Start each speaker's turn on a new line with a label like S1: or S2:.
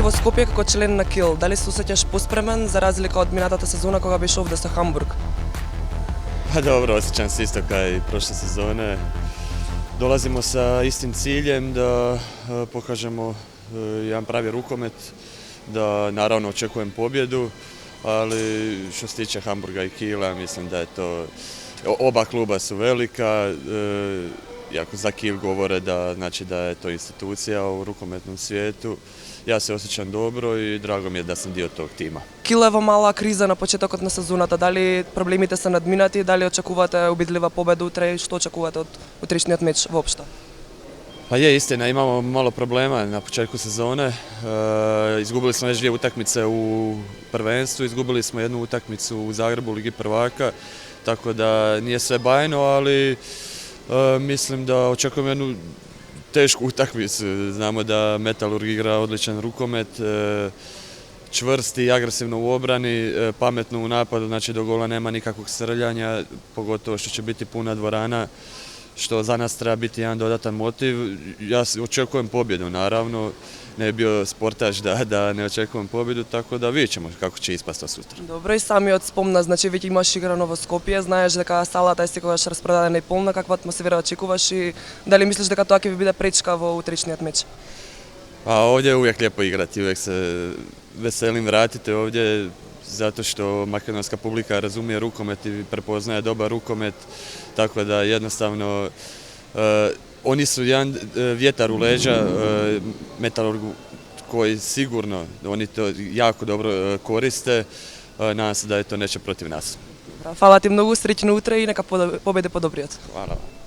S1: си во Скопје како член на КИЛ. Дали се осеќаш поспремен за разлика од минатата сезона кога беше овде со Хамбург?
S2: Pa dobro, osjećam se isto kao i prošle sezone. Dolazimo sa istim ciljem da pokažemo jedan pravi rukomet, da naravno očekujem pobjedu, ali što se tiče Hamburga i Kiela, mislim da je to, oba kluba su velika, iako za Kiel govore da, znači da je to institucija u rukometnom svijetu. Ja se osjećam dobro и драго ми е да сум dio tog tima.
S1: Кил е во мала криза на почетокот на сезоната. Дали проблемите се надминати, дали очекувате убедлива победа утре и што очекувате од утришниот меч воопшто?
S2: Pa je, istina, imamo malo problema na početku sezone. Izgubili smo već 2 utakmice u prvenstvu, izgubili smo 1 utakmicu u Zagrebu u Ligi prvaka, tako da nije sve bajno, ali mislim da očekujem jednu tešku utakmicu. Znamo da Metalurg igra odličan rukomet, čvrst i agresivno u obrani, pametno u napadu, znači do gola nema nikakvog srljanja, pogotovo što će biti puna dvorana, što za nas treba biti jedan dodatan motiv. Ja očekujem pobjedu, naravno, ne bi bio sportaš da ne očekujem pobjedu, tako da vidjet ćemo kako će ispasti sutra.
S1: Добро, и самиот спомна, значи веќе имаш играно во Скопје, знаеш дека салата е секогаш распродадена и полна, каква атмосфера очекуваш и дали мислиш дека тоа ќе ви биде пречка во утричниот меч?
S2: A ovdje je uvijek lijepo igrati, uvijek se veselim vratiti ovdje zato što makedonska publika razumije rukomet i prepoznaje dobar rukomet, tako da jednostavno oni su jedan vjetar u leđa Metalurgu koji sigurno, oni to jako dobro koriste, nadam se da je to neće protiv nas.
S1: Фала ти многу, среќно утре и нека победе подобриот.
S2: Hvala vam.